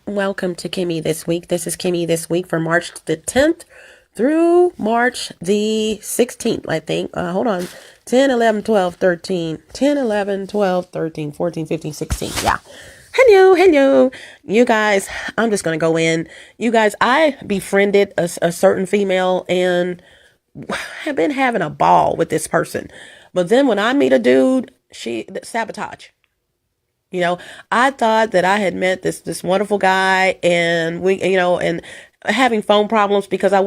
Welcome to Kimmy This Week. This is Kimmy This Week for March the 10th through March the 16th, I think. Hold on. 10, 11, 12, 13. 10, 11, 12, 13, 14, 15, 16. Yeah. Hello. You guys, I'm just going to go in. You guys, I befriended a certain female and have been having a ball with this person. But then when I meet a dude, sabotage. I thought that I had met this wonderful guy and and having phone problems because I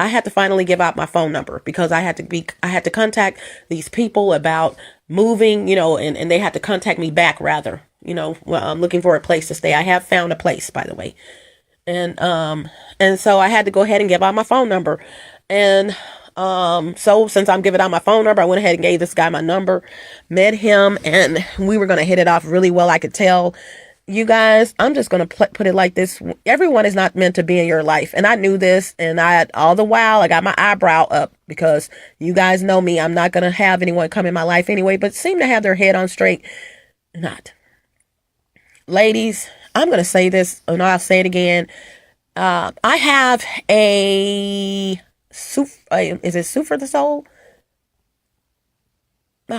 had to finally give out my phone number because I had to contact these people about moving, and they had to contact me back rather, I'm looking for a place to stay. I have found a place, by the way. And so I had to go ahead and give out my phone number. And so since I'm giving out my phone number, I went ahead and gave this guy my number, met him, and we were going to hit it off really well. I could tell. You guys, I'm just going to put it like this. Everyone is not meant to be in your life. And I knew this, and all the while I got my eyebrow up because you guys know me. I'm not going to have anyone come in my life anyway, but seem to have their head on straight. Not. Ladies, I'm going to say this, and I'll say it again. I have is it Sue for the Soul?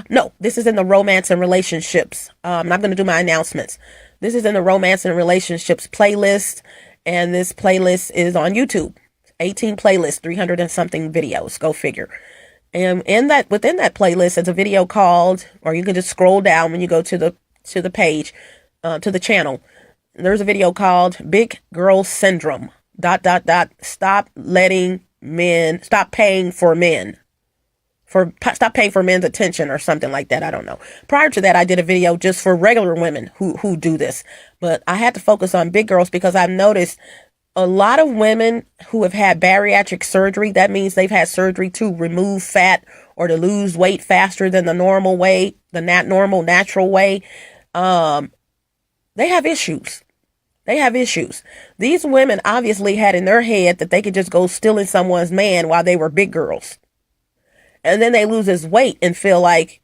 No, this is in the romance and relationships. I'm going to do my announcements. This is in the romance and relationships playlist, and this playlist is on YouTube. 18 playlists, 300 and something videos. Go figure. And within that playlist is a video called, or you can just scroll down when you go to the page, to the channel. There's a video called Big Girl Syndrome. ... Stop paying for men's attention or something like that. I don't know. Prior to that, I did a video just for regular women who do this, but I had to focus on big girls because I've noticed a lot of women who have had bariatric surgery. That means they've had surgery to remove fat or to lose weight faster than the normal way, the normal natural way. They have issues. These women obviously had in their head that they could just go stealing someone's man while they were big girls. And then they lose his weight and feel like,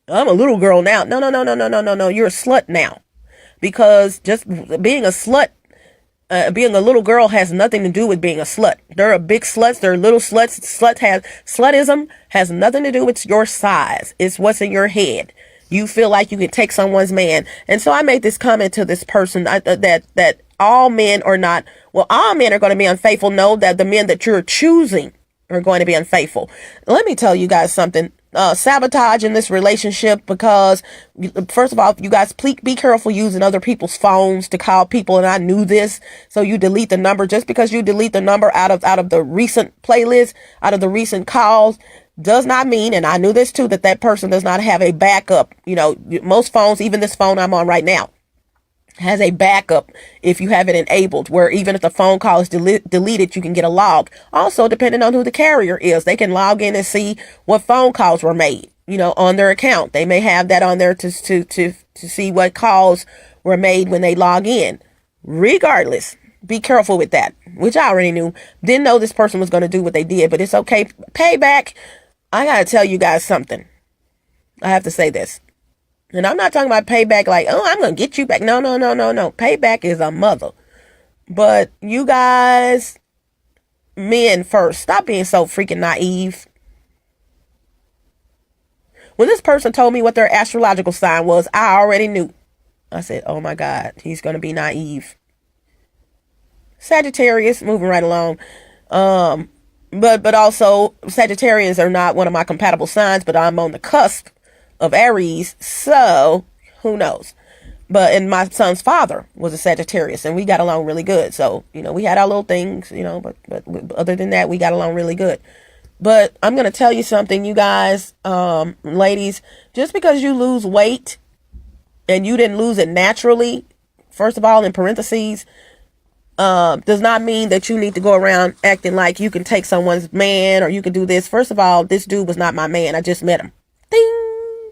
I'm a little girl now. No. You're a slut now. Because just being a slut, being a little girl has nothing to do with being a slut. There are big sluts. There are little sluts. Slutism has nothing to do with your size. It's what's in your head. You feel like you can take someone's man. And so I made this comment to this person that all men are not, well, all men are going to be unfaithful. No, that the men that you're choosing are going to be unfaithful. Let me tell you guys something. Sabotage in this relationship, because first of all, you guys, please be careful using other people's phones to call people. And I knew this. So you delete the number. Just because you delete the number out of the recent playlist, out of the recent calls, does not mean, and I knew this too, that person does not have a backup. Most phones, even this phone I'm on right now, has a backup if you have it enabled, where even if the phone call is deleted, you can get a log. Also, depending on who the carrier is, they can log in and see what phone calls were made, on their account. They may have that on there to see what calls were made when they log in. Regardless, be careful with that, which I already knew. Didn't know this person was going to do what they did, but it's okay. Payback. I got to tell you guys something. I have to say this. And I'm not talking about payback like, oh, I'm going to get you back. No. Payback is a mother. But you guys, men first, stop being so freaking naive. When this person told me what their astrological sign was, I already knew. I said, oh my God, he's going to be naive. Sagittarius, moving right along. But also Sagittarians are not one of my compatible signs, but I'm on the cusp of Aries, so who knows. And my son's father was a Sagittarius, and we got along really good. So we had our little things, but other than that, we got along really good. But I'm gonna tell you something, you guys, ladies. Just because you lose weight and you didn't lose it naturally, first of all, in parentheses, does not mean that you need to go around acting like you can take someone's man or you can do this. First of all, this dude was not my man. I just met him. Ding.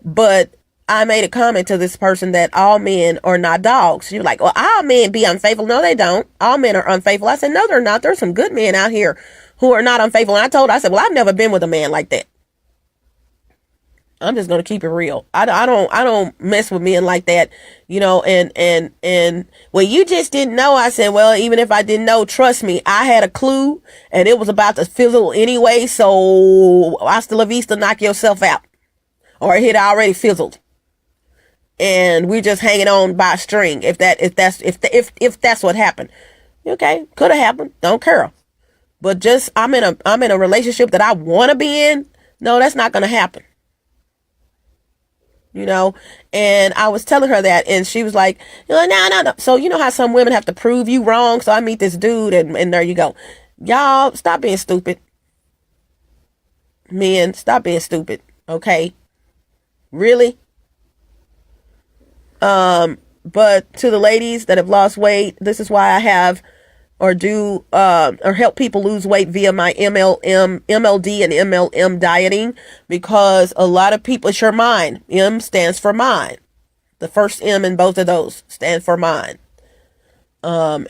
But I made a comment to this person that all men are not dogs. You're like, well, all men be unfaithful. No, they don't. All men are unfaithful. I said, no, they're not. There's some good men out here who are not unfaithful. And I said, well, I've never been with a man like that. I'm just gonna keep it real. I don't mess with men like that, you know. And when you just didn't know, I said, well, even if I didn't know, trust me, I had a clue, and it was about to fizzle anyway. So hasta la vista, knock yourself out, or it had already fizzled, and we're just hanging on by a string. If that's what happened, okay, could have happened. Don't care. But just I'm in a relationship that I want to be in. No, that's not gonna happen. You know, and I was telling her that, and she was like, no, no, no, no. So you know how some women have to prove you wrong. So I meet this dude, and there you go. Y'all stop being stupid. Men, stop being stupid. Okay. Really? But to the ladies that have lost weight, this is why I have or help people lose weight via my MLD and MLM dieting, because a lot of people, it's your mind. M stands for mind. The first M in both of those stands for mind.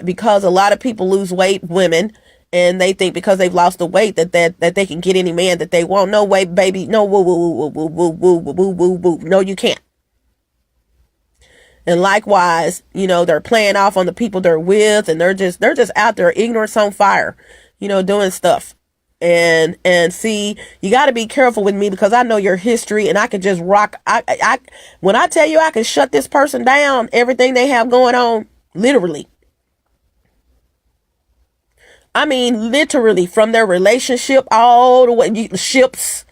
Because a lot of people lose weight, women, and they think because they've lost the weight that they can get any man that they want. No way, baby. No, woo, woo, woo, woo, woo, woo, woo, woo, woo, woo. No, you can't. And likewise, you know, they're playing off on the people they're with, and they're just out there, ignorance on fire, you know, doing stuff. And see, you got to be careful with me, because I know your history, and I can just rock. I when I tell you I can shut this person down, everything they have going on, literally. I mean, literally, from their relationship all the way, ships,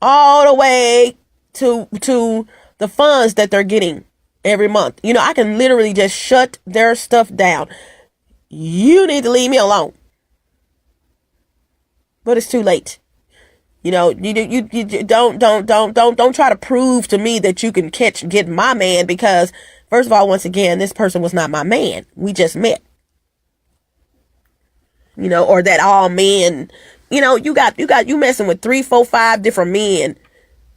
all the way to the funds that they're getting every month. You know, I can literally just shut their stuff down. You need to leave me alone. But it's too late. You know, you don't try to prove to me that you can get my man, because first of all, once again, this person was not my man. We just met. You know, or that all men, you know, you messing with 3, 4, 5 different men.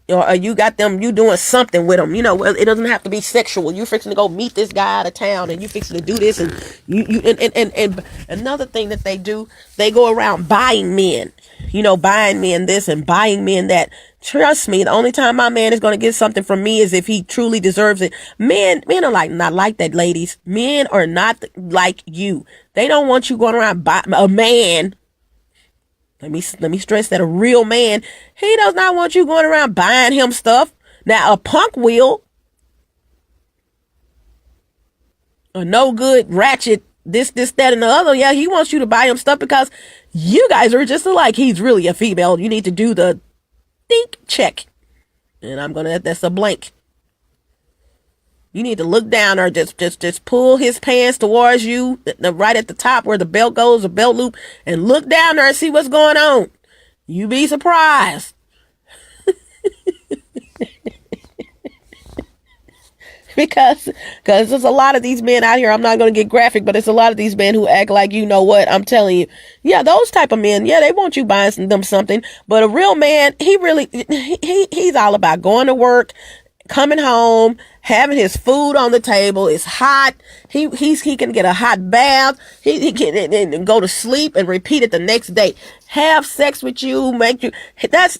Or you got them, you doing something with them, you know. It doesn't have to be sexual. You fixing to go meet this guy out of town, and you fixing to do this, and and another thing that they do, they go around buying men, you know, buying men this and buying men that. Trust me, the only time my man is going to get something from me is if he truly deserves it. Men are not like that, ladies. Men are not like you. They don't want you going around buying a man. Let me stress that a real man, he does not want you going around buying him stuff. Now, a punk will, a no good ratchet, this, that, and the other. Yeah, he wants you to buy him stuff because you guys are just alike. He's really a female. You need to do the think check. And that's a blank. You need to look down, or just pull his pants towards you, right at the top where the belt goes, the belt loop, and look down there and see what's going on. You be surprised. Because there's a lot of these men out here. I'm not going to get graphic, but it's a lot of these men who act like, you know what, I'm telling you. Yeah, those type of men, yeah, they want you buying them something. But a real man, he's all about going to work, coming home, having his food on the table. It's hot. He can get a hot bath. He can go to sleep and repeat it the next day. Have sex with you,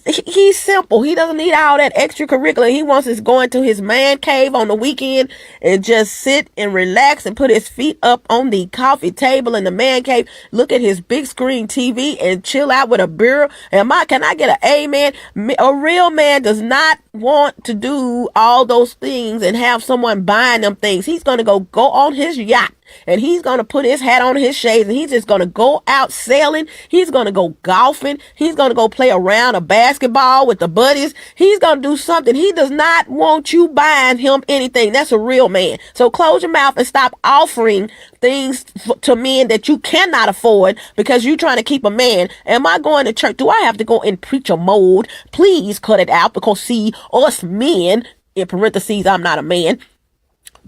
he's simple. He doesn't need all that extracurricular. He wants to go into his man cave on the weekend and just sit and relax and put his feet up on the coffee table in the man cave, look at his big screen TV and chill out with a beer. Can I get an amen? A real man does not want to do all those things and have someone buying them things. He's going to go on his yacht, and he's going to put his hat on, his shades, and he's just going to go out sailing. He's going to go golfing. He's going to go play around a basketball with the buddies. He's going to do something. He does not want you buying him anything. That's a real man. So close your mouth and stop offering things to men that you cannot afford because you're trying to keep a man. Am I going to church? Do I have to go in preacher mode? Please cut it out, because see, us men, in parentheses, I'm not a man.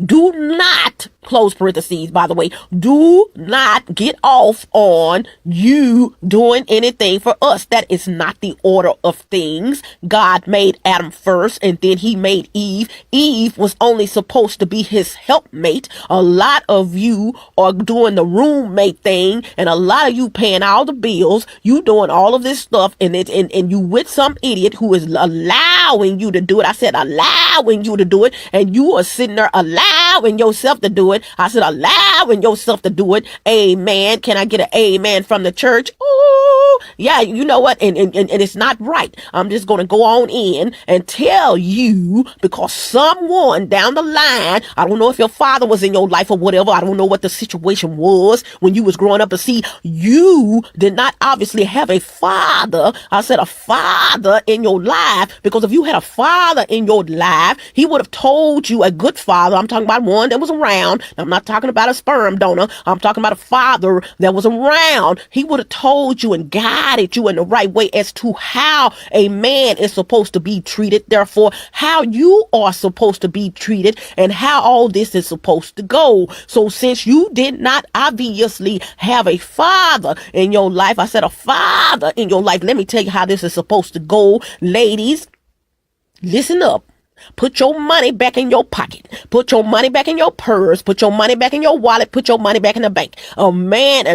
Do not, close parentheses, by the way, do not get off on you doing anything for us. That is not the order of things. God made Adam first, and then he made Eve. Eve was only supposed to be his helpmate. A lot of you are doing the roommate thing, and a lot of you paying all the bills. You doing all of this stuff, and you with some idiot who is allowing you to do it. I said allowing you to do it, and you are sitting there allowing yourself to do it. I said allowing yourself to do it. Amen. Can I get an amen from the church? Oh, yeah, you know what? And it's not right. I'm just going to go on in and tell you, because someone down the line, I don't know if your father was in your life or whatever. I don't know what the situation was when you was growing up, but see, you did not obviously have a father. I said a father in your life, because if you had a father in your life, he would have told you, a good father. I'm talking about one that was around. I'm not talking about a sperm donor. I'm talking about a father that was around. He would have told you and guided you in the right way as to how a man is supposed to be treated. Therefore, how you are supposed to be treated and how all this is supposed to go. So since you did not obviously have a father in your life, I said a father in your life, let me tell you how this is supposed to go. Ladies, listen up. Put your money back in your pocket. Put your money back in your purse. Put your money back in your wallet. Put your money back in the bank. A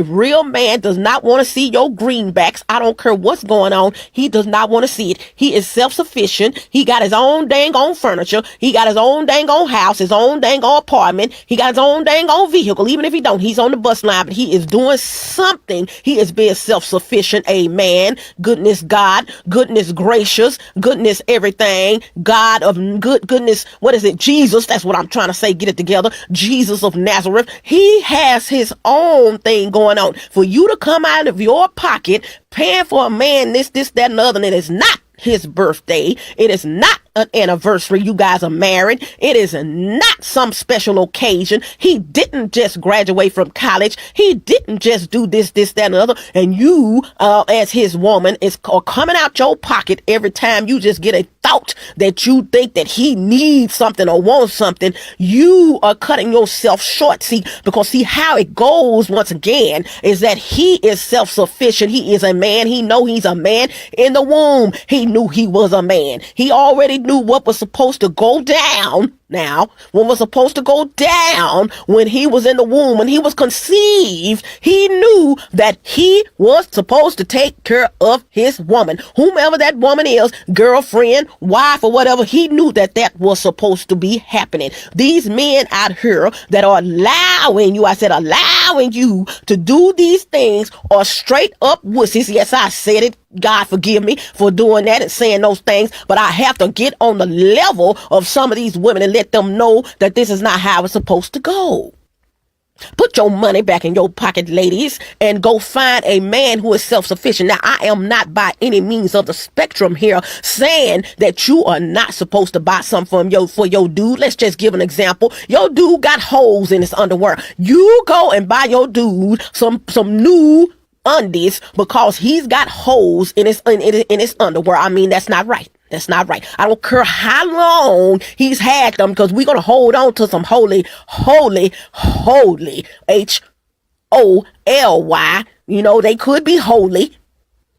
real man does not want to see your greenbacks. I don't care what's going on. He does not want to see it. He is self-sufficient. He got his own dang on furniture. He got his own dang on house, his own dang on apartment. He got his own dang on vehicle. Even if he don't, he's on the bus line, but he is doing something. He is being self-sufficient. Amen. Goodness God, goodness gracious, goodness everything. God of goodness, what is it? Jesus, that's what I'm trying to say. Get it together. Jesus of Nazareth. He has his own thing going on. For you to come out of your pocket paying for a man this, that, and the other, and it is not his birthday. It is not an anniversary. You guys are married. It is not some special occasion. He didn't just graduate from college. He didn't just do this, that, and the other. And you, as his woman, is coming out your pocket every time you just get a thought that you think that he needs something or wants something. You are cutting yourself short. See, because see how it goes once again is that he is self-sufficient. He is a man. He know he's a man in the womb. He knew he was a man. He already knew what was supposed to go down. Now, what was supposed to go down when he was in the womb, when he was conceived, he knew that he was supposed to take care of his woman, whomever that woman is, girlfriend, wife, or whatever. He knew that that was supposed to be happening. These men out here that are allowing you, I said allowing you to do these things are straight up wussies. Yes, I said it. God forgive me for doing that and saying those things, but I have to get on the level of some of these women and let them know that this is not how it's supposed to go. Put your money back in your pocket, ladies, and go find a man who is self-sufficient. Now, I am not by any means of the spectrum here saying that you are not supposed to buy something for your dude. Let's just give an example. Your dude got holes in his underwear. You go and buy your dude some new undies because he's got holes in his underwear. I mean, that's not right. That's not right. I don't care how long he's had them, because we're going to hold on to some holy, H-O-L-Y. You know, they could be holy.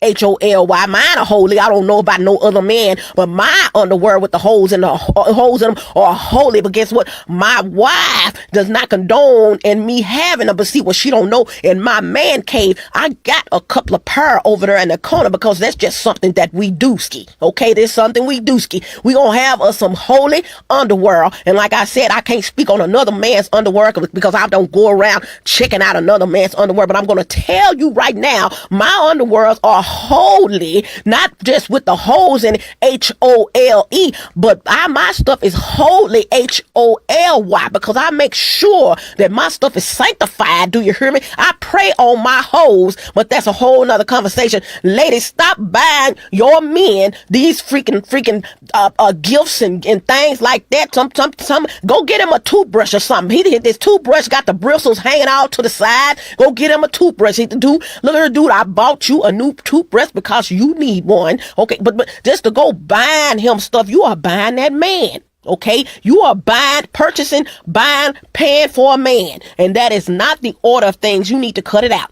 H-O-L-Y. Mine are holy. I don't know about no other man, but my underwear with the holes in them are holy. But guess what? My wife does not condone in me having them. But see what she don't know, in my man cave, I got a couple of pair over there in the corner, because that's just something that we do ski. Okay, there's something we do ski. We gonna have us some holy underwear. And like I said, I can't speak on another man's underwear because I don't go around checking out another man's underwear. But I'm gonna tell you right now, my underwears are holy, not just with the holes in it, H-O-L-E, but my stuff is holy, H-O-L-Y, because I make sure that my stuff is sanctified. Do you hear me? I pray on my hoes, but that's a whole nother conversation. Ladies, stop buying your men these freaking gifts and things like that. Some go get him a toothbrush or something. This toothbrush got the bristles hanging out to the side. Go get him a toothbrush. Look here, dude, I bought you a new toothbrush because you need one. Okay, but just to go buying him stuff, you are buying that man. Okay, you are purchasing, buying, paying for a man, and that is not the order of things. You need to cut it out.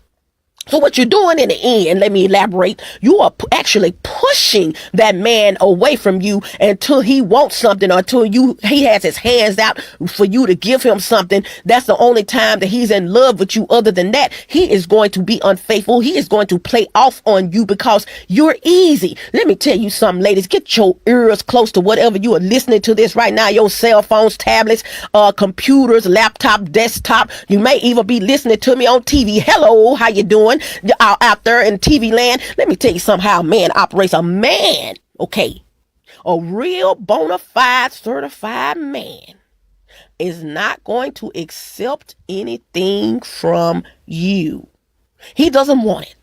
So what you're doing in the end, let me elaborate, you are actually pushing that man away from you until he wants something, or until he has his hands out for you to give him something. That's the only time that he's in love with you. Other than that, he is going to be unfaithful. He is going to play off on you because you're easy. Let me tell you something, ladies, get your ears close to whatever you are listening to this right now, your cell phones, tablets, computers, laptop, desktop. You may even be listening to me on TV. Hello, how you doing? Out there in TV land. Let me tell you somehow how a man operates. A man, okay, a real bona fide certified man is not going to accept anything from you. He doesn't want it,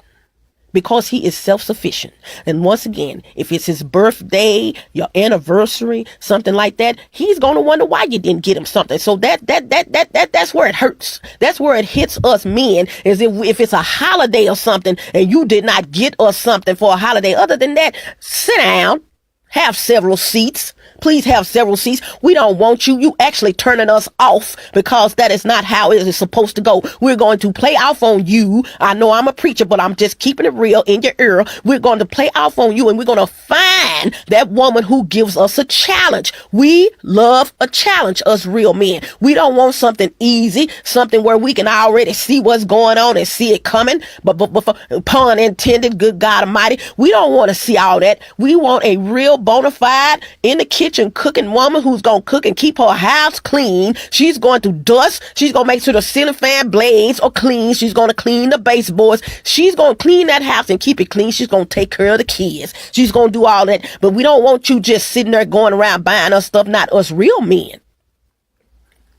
because he is self-sufficient. And once again, if it's his birthday, your anniversary, something like that, he's going to wonder why you didn't get him something. So that's where it hurts. That's where it hits us men, is if it's a holiday or something and you did not get us something for a holiday. Other than that, sit down, have several seats. Please have several seats. We don't want you. You actually turning us off, because that is not how it is supposed to go. We're going to play off on you. I know I'm a preacher, but I'm just keeping it real in your ear. We're going to play off on you, and we're going to find that woman who gives us a challenge. We love a challenge, us real men. We don't want something easy, something where we can already see what's going on and see it coming. But pun intended, good God Almighty, we don't want to see all that. We want a real bona fide in the kitchen cooking woman who's gonna cook and keep her house clean. She's going to dust. She's gonna make sure the ceiling fan blades are clean. She's gonna clean the baseboards. She's gonna clean that house and keep it clean. She's gonna take care of the kids. She's gonna do all that. But we don't want you just sitting there going around buying us stuff. Not us real men.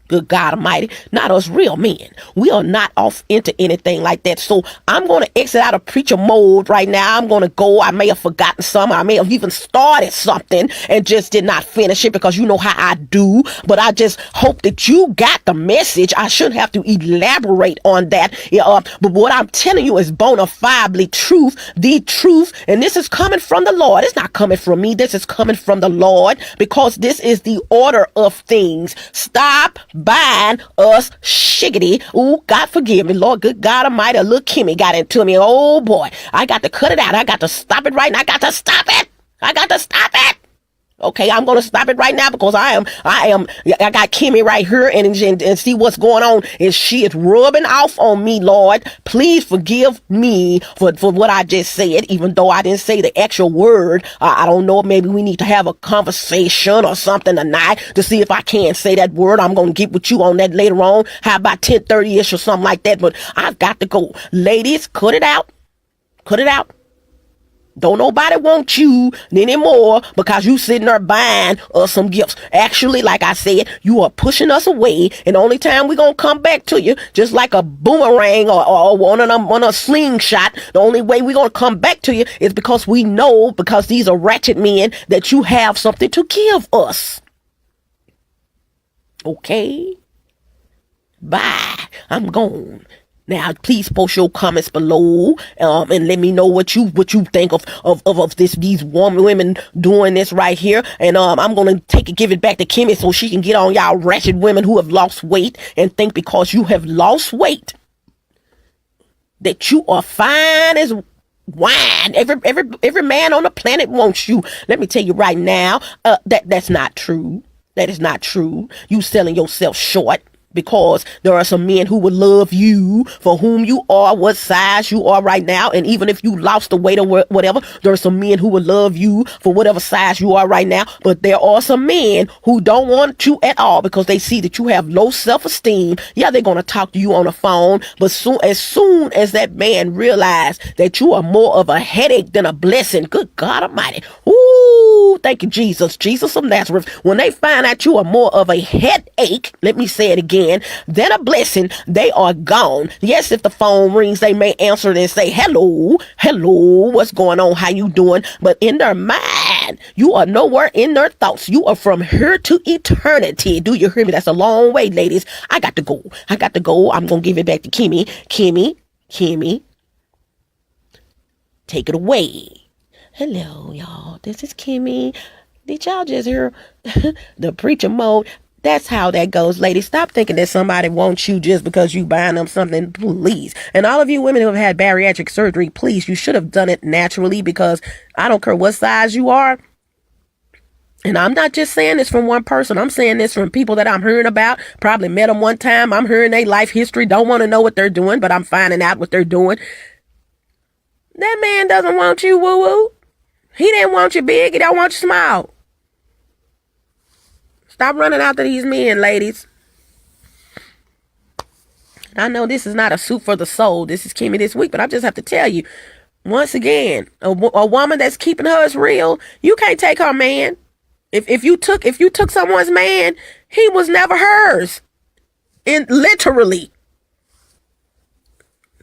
Good God Almighty, not us real men. We are not off into anything like that. So I'm going to exit out of preacher mode right now. I'm going to go. I may have forgotten some. I may have even started something and just did not finish it, because you know how I do. But I just hope that you got the message. I shouldn't have to elaborate on that. But what I'm telling you is bona fide truth, the truth. And this is coming from the Lord. It's not coming from me. This is coming from the Lord, because this is the order of things. Stop buying us shiggity. Ooh, God forgive me, Lord, good God Almighty. A little Kimmy got into me. Oh boy, I got to cut it out. I got to stop it right now. I got to stop it. I got to stop it. Okay, I'm going to stop it right now, because I got Kimmy right here, and see what's going on. And she is rubbing off on me, Lord. Please forgive me for what I just said, even though I didn't say the actual word. I don't know, maybe we need to have a conversation or something tonight to see if I can say that word. I'm going to get with you on that later on. How about 10:30ish or something like that? But I've got to go. Ladies, cut it out. Cut it out. Don't nobody want you anymore, because you sitting there buying us some gifts. Actually, like I said, you are pushing us away, and the only time we're going to come back to you, just like a boomerang or one on a slingshot, the only way we're going to come back to you is because we know, because these are ratchet men, that you have something to give us. Okay? Bye. I'm gone. Now, please post your comments below, and let me know what you think of these women doing this right here. And I'm gonna give it back to Kimmy so she can get on y'all ratchet women who have lost weight and think because you have lost weight that you are fine as wine. Every man on the planet wants you. Let me tell you right now, that's not true. That is not true. You selling yourself short. Because there are some men who would love you for whom you are, what size you are right now. And even if you lost the weight or whatever, there are some men who would love you for whatever size you are right now. But there are some men who don't want you at all, because they see that you have low self-esteem. Yeah, they're going to talk to you on the phone. But as soon as that man realizes that you are more of a headache than a blessing, good God Almighty. Ooh, thank you, Jesus. Jesus of Nazareth. When they find out you are more of a headache, let me say it again, then a blessing, they are gone. Yes, if the phone rings, they may answer it and say, hello, what's going on? How you doing? But in their mind, you are nowhere in their thoughts. You are from here to eternity. Do you hear me? That's a long way, ladies. I got to go. I'm going to give it back to Kimmy. Kimmy, take it away. Hello, y'all. This is Kimmy. Did y'all just hear the preacher mode? That's how that goes, ladies. Stop thinking that somebody wants you just because you buying them something, please. And all of you women who have had bariatric surgery, please, you should have done it naturally, because I don't care what size you are. And I'm not just saying this from one person. I'm saying this from people that I'm hearing about. Probably met them one time. I'm hearing their life history. Don't want to know what they're doing, but I'm finding out what they're doing. That man doesn't want you woo-woo. He didn't want you big. He don't want you small. Stop running after these men, ladies. I know this is not a soup for the soul. This is Kimmy This Week, but I just have to tell you, once again, a woman that's keeping hers real, you can't take her man. If you took someone's man, he was never hers. Literally.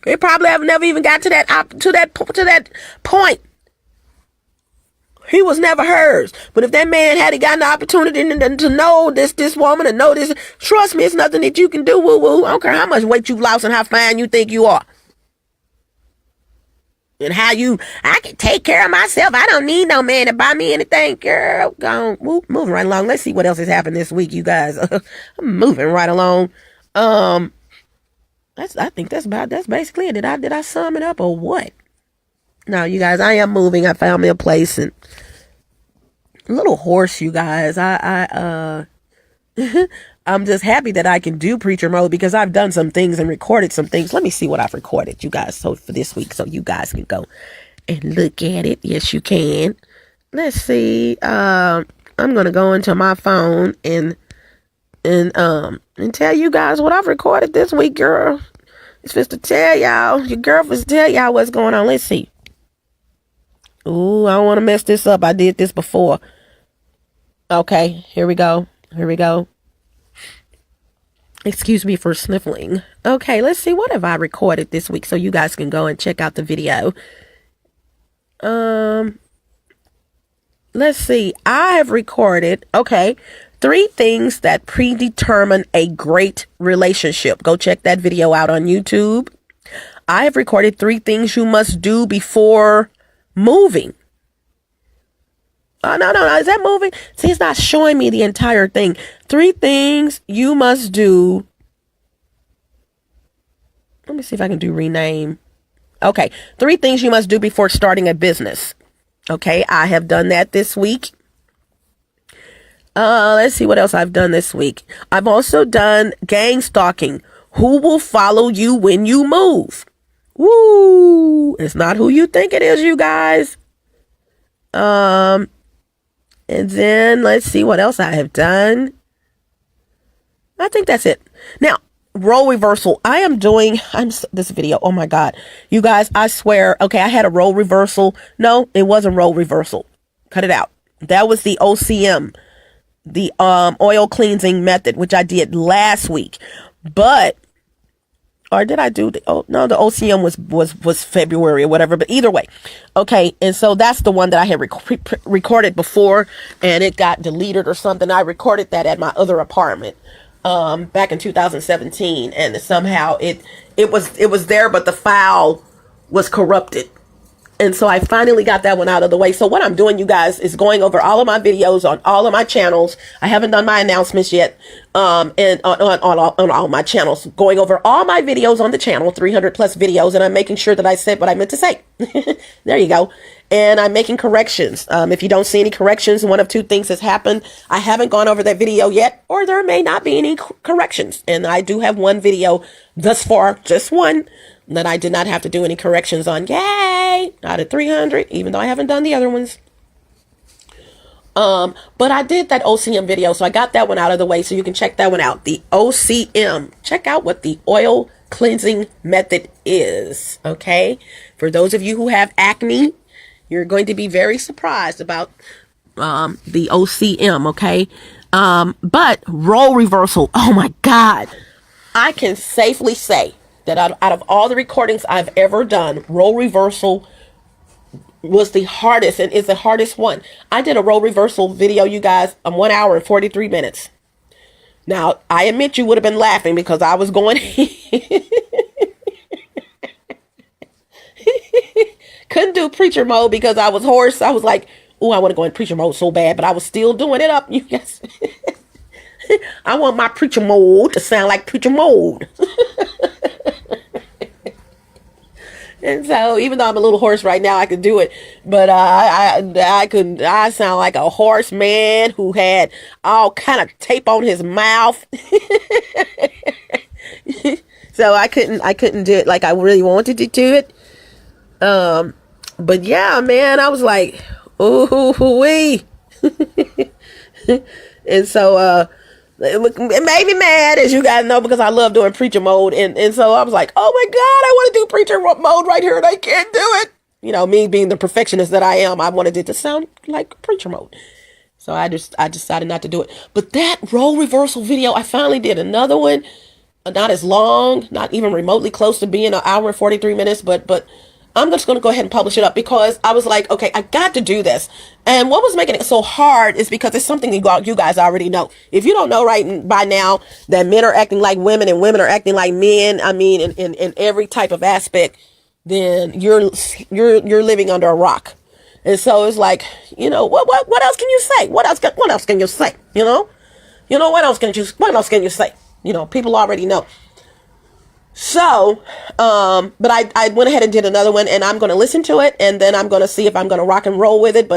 They probably have never even got to that point. He was never hers. But if that man had gotten the opportunity to know this woman, and know this, trust me, it's nothing that you can do. Woo-woo. I don't care how much weight you've lost and how fine you think you are. And I can take care of myself. I don't need no man to buy me anything. Girl, go on, moving right along. Let's see what else has happened this week, you guys. I'm moving right along. I think that's basically it. Did I sum it up or what? No, you guys, I am moving. I found me a place, and a little hoarse, you guys. I'm just happy that I can do preacher mode, because I've done some things and recorded some things. Let me see what I've recorded, you guys, so for this week, so you guys can go and look at it. Yes, you can. Let's see. I'm gonna go into my phone and tell you guys what I've recorded this week, girl. It's just to tell y'all, your girlfriend's tell y'all what's going on. Let's see. Ooh, I don't want to mess this up. I did this before. Okay, here we go. Excuse me for sniffling. Okay, let's see. What have I recorded this week, so you guys can go and check out the video. Let's see. I have recorded, 3 things that predetermine a great relationship. Go check that video out on YouTube. I have recorded 3 things you must do before moving. Oh, no. Is that moving? See, it's not showing me the entire thing. 3 things you must do. Let me see if I can do rename. Okay. 3 things you must do before starting a business. Okay. I have done that this week. Let's see what else I've done this week. I've also done gang stalking. Who will follow you when you move? Woo! It's not who you think it is, you guys. And then let's see what else I have done. I think that's it. Now, role reversal. This video. Oh my God. You guys, I swear. Okay, I had a role reversal. No, it wasn't role reversal. Cut it out. That was the OCM, the oil cleansing method, which I did last week. Or did I do the OCM was February or whatever, but either way. Okay. And so that's the one that I had recorded before, and it got deleted or something. I recorded that at my other apartment, back in 2017. And somehow it was there, but the file was corrupted. And so I finally got that one out of the way. So what I'm doing, you guys, is going over all of my videos on all of my channels. I haven't done my announcements yet. And on all my channels, going over all my videos on the channel, 300 plus videos. And I'm making sure that I said what I meant to say. There you go. And I'm making corrections. If you don't see any corrections, one of 2 things has happened. I haven't gone over that video yet, or there may not be any corrections. And I do have one video thus far, just one, that I did not have to do any corrections on. Yay! Out of 300, even though I haven't done the other ones. But I did that OCM video, so I got that one out of the way, so you can check that one out. The OCM. Check out what the oil cleansing method is, okay? For those of you who have acne, you're going to be very surprised about the OCM, okay? But role reversal, oh my God. I can safely say that out of all the recordings I've ever done, role reversal was the hardest, and is the hardest one. I did a role reversal video, you guys, 1 hour and 43 minutes. Now, I admit you would have been laughing because I was going... Couldn't do preacher mode because I was hoarse. I was like, Oh, I want to go in preacher mode so bad, but I was still doing it up. You guys, I want my preacher mode to sound like preacher mode. And so, even though I'm a little hoarse right now, I could do it. But I sound like a hoarse man who had all kind of tape on his mouth. So I couldn't do it like I really wanted to do it. But yeah, man, I was like, ooh wee. And so, it made me mad, as you guys know, because I love doing preacher mode. And so I was like, oh my God, I want to do preacher mode right here, and I can't do it. You know, me being the perfectionist that I am, I wanted it to sound like preacher mode. So I decided not to do it. But that role reversal video, I finally did another one. Not as long, not even remotely close to being an hour and 43 minutes, but I'm just going to go ahead and publish it up because I was like, okay, I got to do this. And what was making it so hard is because it's something you guys already know. If you don't know right by now that men are acting like women and women are acting like men, I mean, in every type of aspect, then you're living under a rock. And so it's like, you know, what else can you say? What else can you say? You know, what else can you say? You know, people already know. So, but I went ahead and did another one, and I'm going to listen to it, and then I'm going to see if I'm going to rock and roll with it.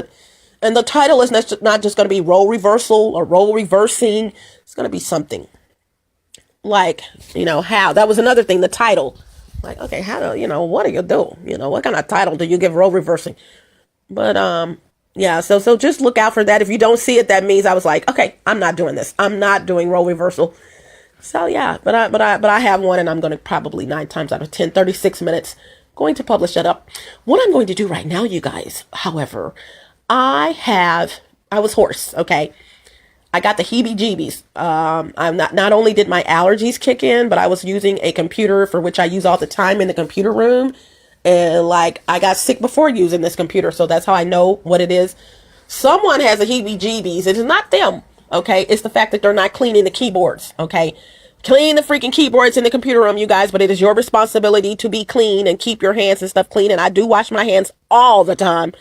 And the title is not just going to be role reversal or role reversing. It's going to be something like, you know, how. That was another thing, the title. Like, okay, what do you do? You know, what kind of title do you give role reversing? But, yeah, so just look out for that. If you don't see it, that means I was like, okay, I'm not doing this. I'm not doing role reversal. So yeah, but I have one, and I'm going to probably 9 times out of 10, 36 minutes, going to publish that up. What I'm going to do right now, you guys, however, I was hoarse. Okay. I got the heebie-jeebies. I'm not only did my allergies kick in, but I was using a computer for which I use all the time in the computer room. And like, I got sick before using this computer. So that's how I know what it is. Someone has a heebie-jeebies. It is not them. Okay, it's the fact that they're not cleaning the keyboards. Okay, clean the freaking keyboards in the computer room, you guys. But it is your responsibility to be clean and keep your hands and stuff clean. And I do wash my hands all the time.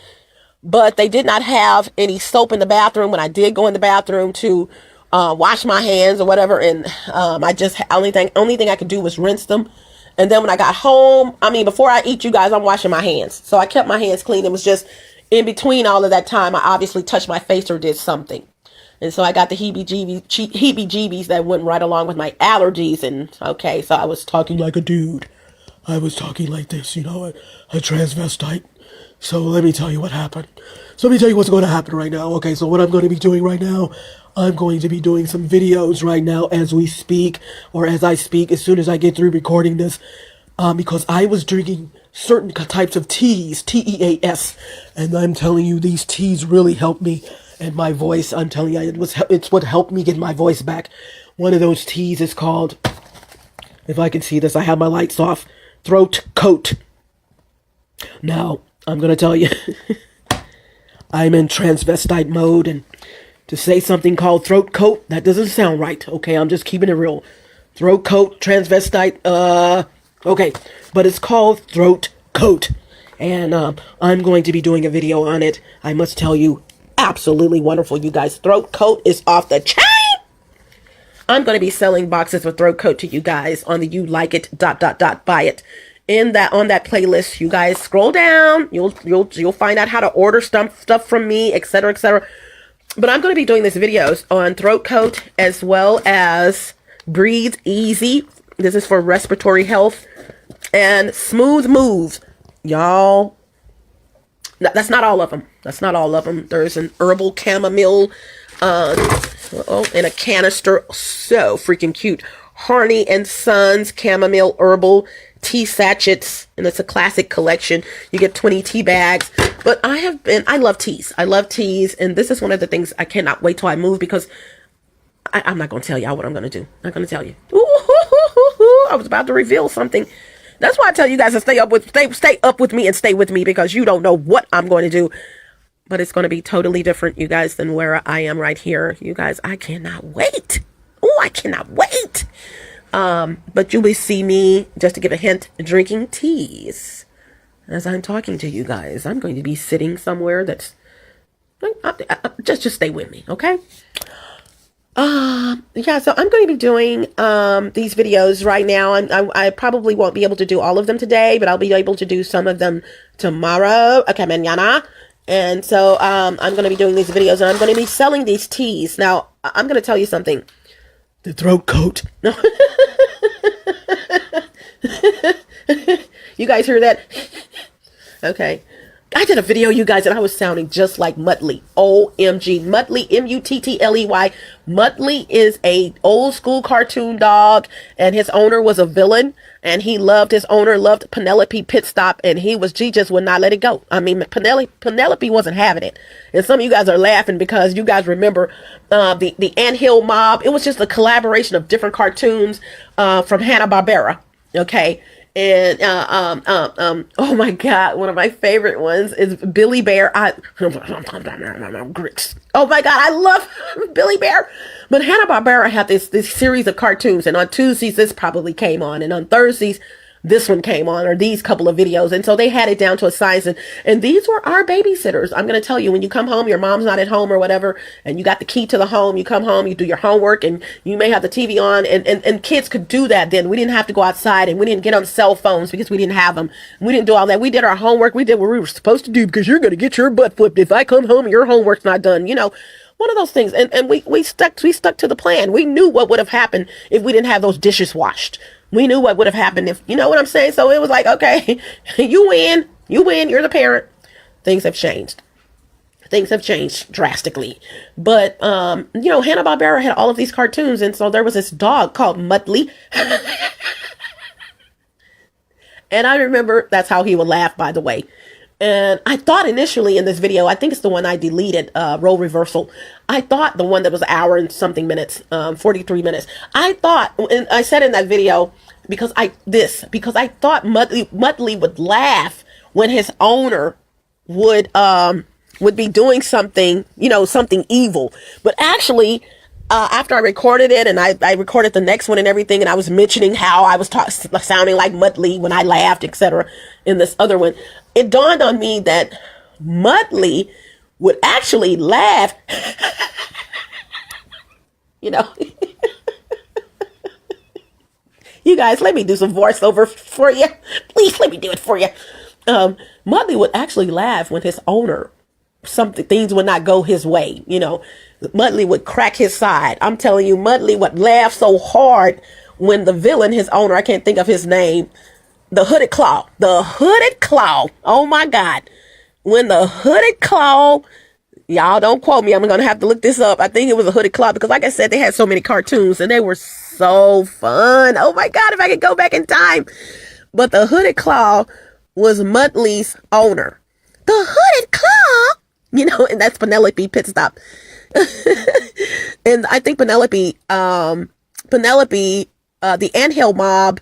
But they did not have any soap in the bathroom when I did go in the bathroom to wash my hands or whatever. And only thing I could do was rinse them. And then when I got home, before I eat, you guys, I'm washing my hands. So I kept my hands clean. It was just in between all of that time, I obviously touched my face or did something. And so I got the heebie-jeebies that went right along with my allergies. And okay, so I was talking like a dude. I was talking like this, you know, a transvestite. So let me tell you what happened. So let me tell you what's going to happen right now. Okay, so what I'm going to be doing right now, I'm going to be doing some videos right now as we speak, or as I speak, as soon as I get through recording this, because I was drinking certain types of teas, T-E-A-S, and I'm telling you, these teas really helped me. And my voice, I'm telling you, it's what helped me get my voice back. One of those teas is called, if I can see this, I have my lights off, Throat Coat. Now, I'm going to tell you, I'm in transvestite mode, and to say something called Throat Coat, that doesn't sound right, okay? I'm just keeping it real. Throat Coat, transvestite, okay. But it's called Throat Coat, and I'm going to be doing a video on it. I must tell you, absolutely wonderful, you guys. Throat Coat is off the chain. I'm going to be selling boxes of Throat Coat to you guys on the You Like It ... buy it. On that playlist, you guys scroll down. You'll find out how to order stuff from me, etc., etc. But I'm going to be doing these videos on Throat Coat as well as Breathe Easy. This is for respiratory health, and Smooth Moves, y'all. That's not all of them. There's an herbal chamomile in a canister. So freaking cute. Harney and Sons chamomile herbal tea sachets. And it's a classic collection. You get 20 tea bags. But I love teas. And this is one of the things I cannot wait till I move, because I'm not going to tell y'all what I'm going to do. Not going to tell you. I was about to reveal something. That's why I tell you guys to stay up with me and stay with me, because you don't know what I'm going to do. But it's going to be totally different, you guys, than where I am right here. You guys, I cannot wait. Oh, I cannot wait. But you will see me, just to give a hint, drinking teas as I'm talking to you guys. I'm going to be sitting somewhere that's Just stay with me, okay? Yeah, so I'm going to be doing these videos right now. I probably won't be able to do all of them today, but I'll be able to do some of them tomorrow. Okay, mañana. And so I'm going to be doing these videos, and I'm going to be selling these teas. Now, I'm going to tell you something. The throat coat. No. You guys hear that? Okay. I did a video, you guys, and I was sounding just like Muttley. OMG. Muttley, Muttley. Muttley is a old school cartoon dog, and his owner was a villain, and his owner loved Penelope Pitstop, and she just would not let it go. I mean, Penelope wasn't having it. And some of you guys are laughing because you guys remember the Anthill Mob. It was just a collaboration of different cartoons from Hanna-Barbera. Okay. And oh my God, one of my favorite ones is Billy Bear. Grits. Oh my God, I love Billy Bear. But Hanna-Barbera had this series of cartoons, and on Tuesdays this probably came on, and on Thursdays this one came on, or these couple of videos. And so they had it down to a science, and these were our babysitters. I'm going to tell you, when you come home, your mom's not at home or whatever, and you got the key to the home, you come home, you do your homework, and you may have the TV on, and kids could do that then. We didn't have to go outside, and we didn't get on cell phones because we didn't have them. We didn't do all that. We did our homework. We did what we were supposed to do, because you're going to get your butt flipped if I come home and your homework's not done, one of those things. And we stuck to the plan. We knew what would have happened if we didn't have those dishes washed. We knew what would have happened if, you know what I'm saying? So it was like, okay, you win, you're the parent. Things have changed. Things have changed drastically. But, Hanna-Barbera had all of these cartoons. And so there was this dog called Muttley. And I remember that's how he would laugh, by the way. And I thought initially in this video, I think it's the one I deleted, role reversal. I thought the one that was an hour and something minutes, 43 minutes. I thought, and I said in that video, because I thought Muttley would laugh when his owner would be doing something, something evil. But actually, after I recorded it, and I recorded the next one and everything, and I was mentioning how I was sounding like Muttley when I laughed, etc. in this other one, it dawned on me that Muttley would actually laugh. You guys, let me do some voiceover for you. Please let me do it for you. Muttley would actually laugh when his owner, things would not go his way. Muttley would crack his side. I'm telling you, Muttley would laugh so hard when the villain, his owner, I can't think of his name, the Hooded Claw. Oh my God. When the Hooded Claw, y'all don't quote me, I'm going to have to look this up. I think it was a Hooded Claw, because like I said, they had so many cartoons and they were so fun. Oh my God, if I could go back in time. But the Hooded Claw was Muttley's owner. The Hooded Claw, and that's Penelope Pitstop. And I think Penelope, the Anthill Mob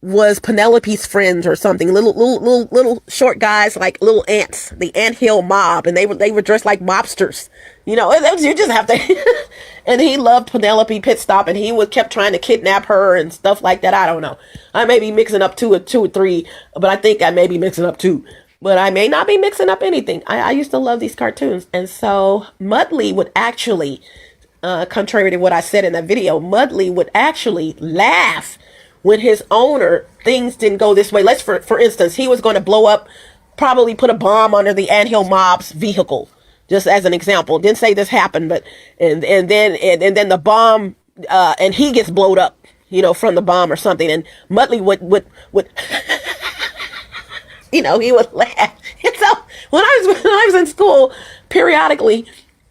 was Penelope's friends or something. Little short guys, like little ants, the Anthill Mob, and they were dressed like mobsters. You just have to. And he loved Penelope Pitstop, and he kept trying to kidnap her and stuff like that. I don't know. I may be mixing up two or three, but I think I may be mixing up two. But I may not be mixing up anything. I used to love these cartoons. And so Muttley would actually, contrary to what I said in that video, Muttley would actually laugh when his owner, things didn't go this way. Let's, for instance, he was going to blow up, probably put a bomb under the Anthill Mob's vehicle, just as an example. Didn't say this happened, but, and then the bomb, and he gets blowed up, from the bomb or something. And Muttley would he would laugh. And so when I was in school, periodically,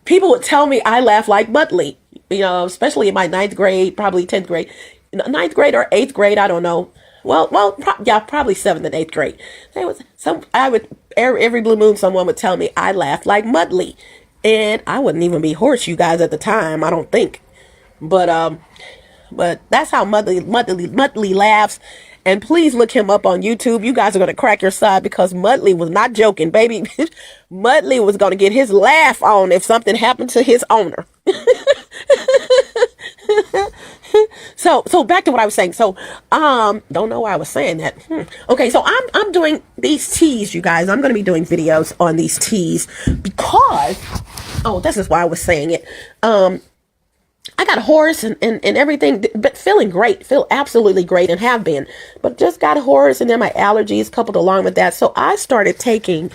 people would tell me I laugh like Muttley, especially in my 9th grade, probably 10th grade, 9th grade or 8th grade. I don't know. Probably 7th and 8th grade. Every blue moon, someone would tell me I laughed like Muttley, and I wouldn't even be hoarse, you guys, at the time. I don't think, but that's how Muttley laughs. And please look him up on YouTube. You guys are going to crack your side, because Muttley was not joking, baby. Muttley was going to get his laugh on if something happened to his owner. So back to what I was saying. So, don't know why I was saying that. Okay, so I'm doing these teas, you guys. I'm going to be doing videos on these teas because, oh, this is why I was saying it. I got hoarse and everything, but feeling great, feel absolutely great and have been, but just got hoarse and then my allergies coupled along with that. So I started taking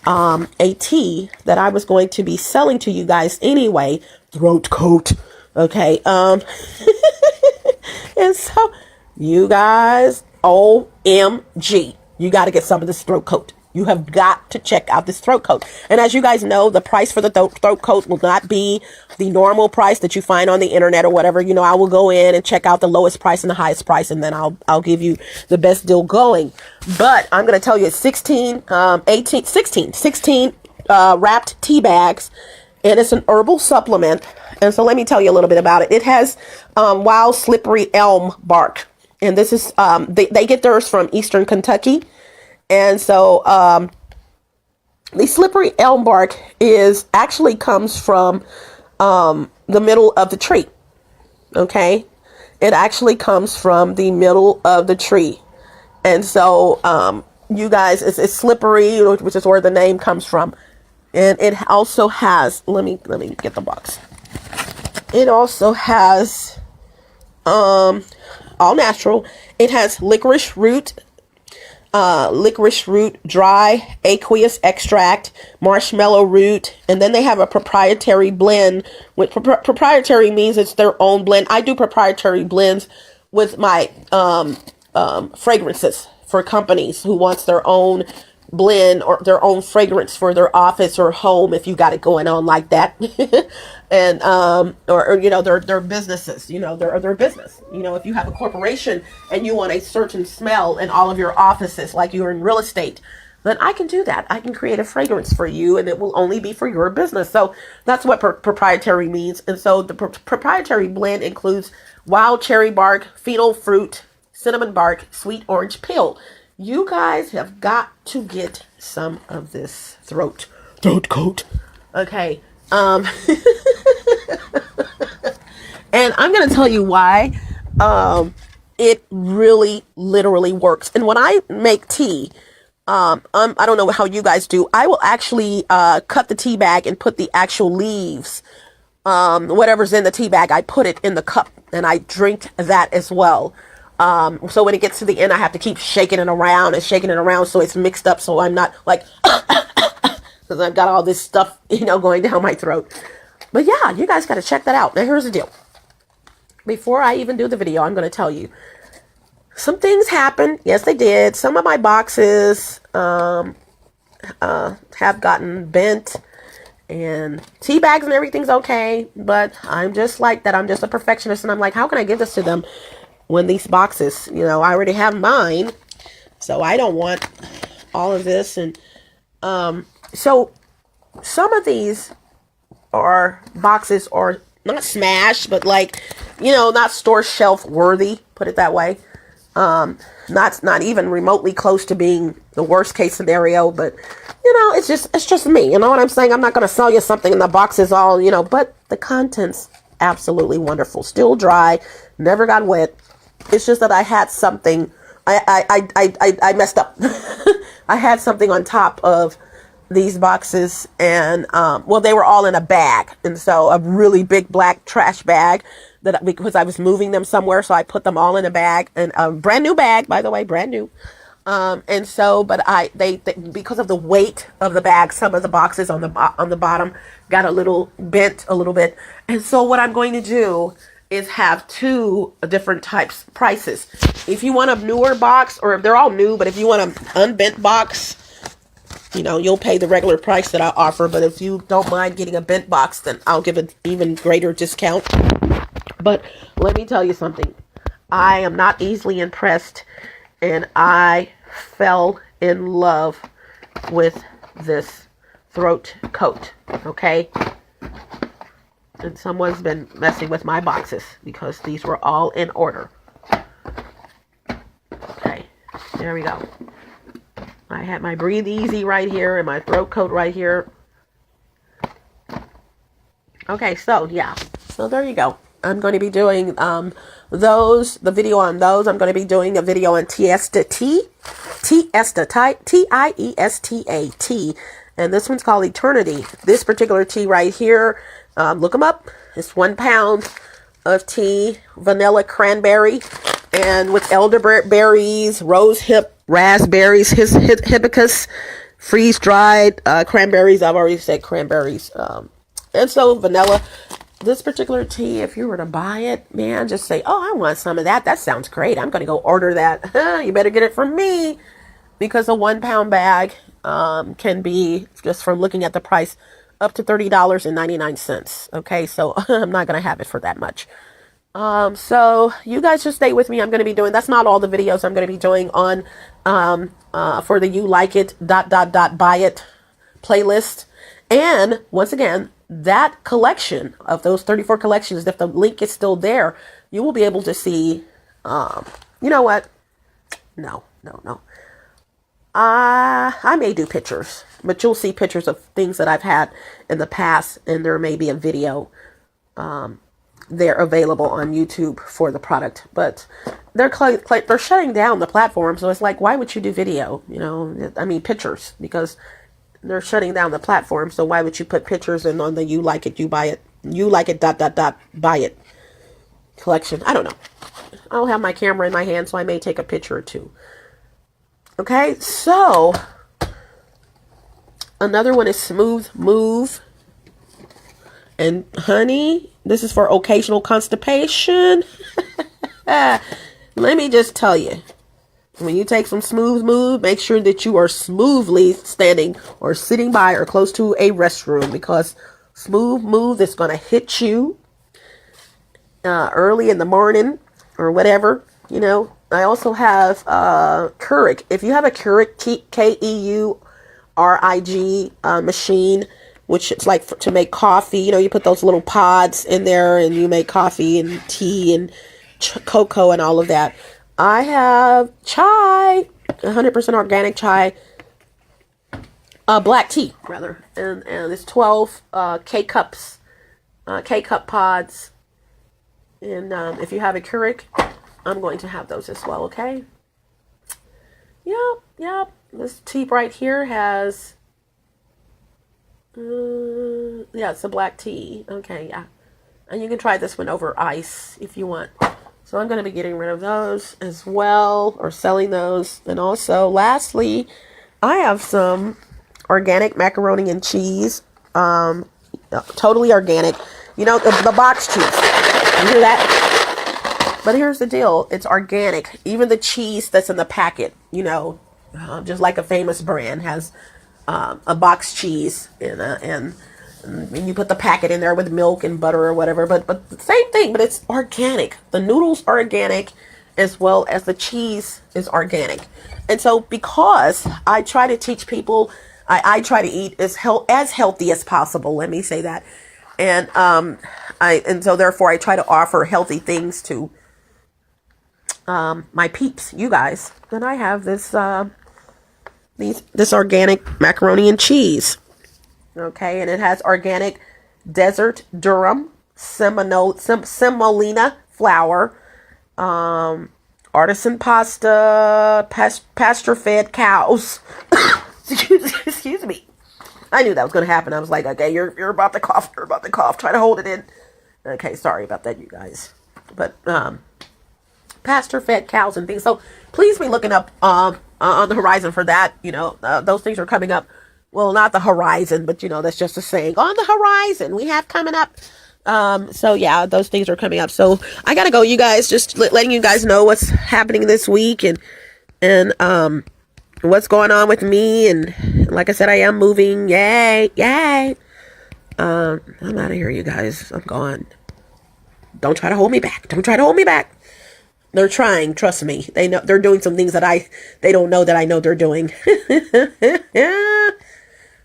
a tea that I was going to be selling to you guys anyway, throat coat. Okay. And so you guys, OMG, you got to get some of this throat coat. You have got to check out this throat coat. And as you guys know, the price for the throat coat will not be the normal price that you find on the internet or whatever. You know, I will go in and check out the lowest price and the highest price, and then I'll give you the best deal going. But I'm going to tell you it's 16 wrapped tea bags, and it's an herbal supplement. And so let me tell you a little bit about it. It has wild slippery elm bark. And this is, they get theirs from Eastern Kentucky. And so, the slippery elm bark actually comes from, the middle of the tree. Okay. It actually comes from the middle of the tree. And so, you guys, it's slippery, which is where the name comes from. And it also has, let me get the box. It also has, all natural. It has licorice root, dry aqueous extract, marshmallow root, and then they have a proprietary blend. With proprietary means it's their own blend. I do proprietary blends with my fragrances for companies who wants their own blend or their own fragrance for their office or home, if you got it going on like that. And or you know, their businesses, you know, their business, you know, if you have a corporation and you want a certain smell in all of your offices, like you're in real estate, then I can do that. I can create a fragrance for you, and it will only be for your business. So that's what proprietary means. And so the proprietary blend includes wild cherry bark, fennel fruit, cinnamon bark, sweet orange peel. You guys have got to get some of this throat coat. Okay. And I'm going to tell you why. It really literally works. And when I make tea, I don't know how you guys do. I will actually, cut the tea bag and put the actual leaves, whatever's in the tea bag, I put it in the cup and I drink that as well. So when it gets to the end, I have to keep shaking it around so it's mixed up, so I'm not like, because I've got all this stuff, you know, going down my throat. But yeah, you guys got to check that out. Now here's the deal. Before I even do the video, I'm going to tell you some things happened. Yes, they did. Some of my boxes have gotten bent, and tea bags and everything's okay, but I'm just like that. I'm just a perfectionist, and I'm like, how can I give this to them when these boxes, you know, I already have mine, so I don't want all of this. And so some of these boxes are not smashed, but like, you know, not store shelf worthy, put it that way. Not even remotely close to being the worst case scenario, but you know, it's just me. You know what I'm saying? I'm not going to sell you something and the box is all, you know, but the contents absolutely wonderful, still dry, never got wet. It's just that I had something, I messed up. I had something on top of these boxes, and well, they were all in a bag, and so a really big black trash bag because I was moving them somewhere, so I put them all in a bag, and a brand new bag, by the way, brand new. And so, but they because of the weight of the bag, some of the boxes on the bottom got a little bent a little bit, and so what I'm going to do is have two different types prices. If you want a newer box, or if they're all new, but if you want an unbent box, you know, you'll pay the regular price that I offer. But if you don't mind getting a bent box, then I'll give an even greater discount. But let me tell you something. I am not easily impressed, and I fell in love with this throat coat. Okay? And someone's been messing with my boxes because these were all in order. Okay, there we go. I had my Breathe Easy right here and my throat coat right here. Okay, so yeah. So there you go. I'm going to be doing the video on those. I'm going to be doing a video on Tiesta Tiesta, and this one's called Eternity. This particular tea right here, look them up. It's 1 pound of tea, vanilla cranberry, and with elderberries, rose hip, raspberries, hibiscus, freeze dried cranberries. I've already said cranberries, and so vanilla. This particular tea, if you were to buy it, man, just say, oh, I want some of that. That sounds great. I'm going to go order that. You better get it from me, because a 1 pound bag can be, just from looking at the price, up to $30.99. Okay, so I'm not going to have it for that much. So you guys just stay with me. I'm going to be doing, that's not all the videos I'm going to be doing on for the You Like It ... buy it playlist. And once again, that collection of those 34 collections, if the link is still there, you will be able to see, you know what? No. I may do pictures, but you'll see pictures of things that I've had in the past, and there may be a video, they're available on YouTube for the product, but they're shutting down the platform. So it's like, why would you do video? You know, I mean, pictures, because they're shutting down the platform. So why would you put pictures in on the You Like It, You Buy It, You Like It ... buy it collection? I don't know. I don't have my camera in my hand, so I may take a picture or two. Okay, so another one is Smooth Move. And honey, this is for occasional constipation. Let me just tell you, when you take some Smooth Move, make sure that you are smoothly standing or sitting by or close to a restroom, because Smooth Move is going to hit you early in the morning or whatever, you know. I also have Keurig. If you have a Keurig, Keurig machine, which it's like to make coffee, you know, you put those little pods in there and you make coffee and tea and cocoa and all of that. I have chai, 100% organic chai, black tea rather, and it's 12 K-cup pods. And if you have a Keurig, I'm going to have those as well, okay? Yep. This tea right here has, it's a black tea. Okay, yeah. And you can try this one over ice if you want. So I'm going to be getting rid of those as well, or selling those. And also, lastly, I have some organic macaroni and cheese. Totally organic. You know, the box cheese. You hear that? But here's the deal. It's organic. Even the cheese that's in the packet, you know, just like a famous brand has a box cheese, and you put the packet in there with milk and butter or whatever. But the same thing, but it's organic. The noodles are organic, as well as the cheese is organic. And so because I try to teach people, I try to eat as healthy as possible. Let me say that. And so therefore I try to offer healthy things to my peeps, you guys. And I have this organic macaroni and cheese. Okay, and it has organic desert durum, semolina flour, artisan pasta, pasture-fed cows. Excuse me. I knew that was going to happen. I was like, okay, you're about to cough. You're about to cough. Try to hold it in. Okay, sorry about that, you guys. But pasture-fed cows and things. So please be looking up on the horizon for that. You know, those things are coming up. Well, not the horizon, but you know, that's just a saying. On the horizon, we have coming up. So yeah, those things are coming up. So I gotta go, you guys. Just letting you guys know what's happening this week and what's going on with me. And like I said, I am moving. Yay. I'm out of here, you guys. I'm gone. Don't try to hold me back. They're trying, trust me. They know they're doing some things that they don't know that I know they're doing.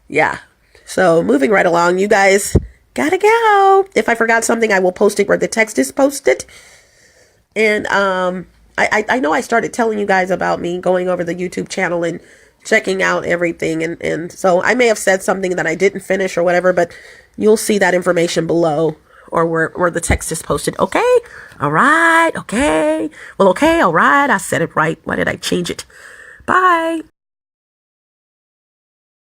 Yeah. So moving right along, you guys gotta go. If I forgot something, I will post it where the text is posted. And I know I started telling you guys about me going over the YouTube channel and checking out everything, and so I may have said something that I didn't finish or whatever, but you'll see that information below or where the text is posted. Okay. All right. Okay. Well, okay. All right. I said it right. Why did I change it? Bye.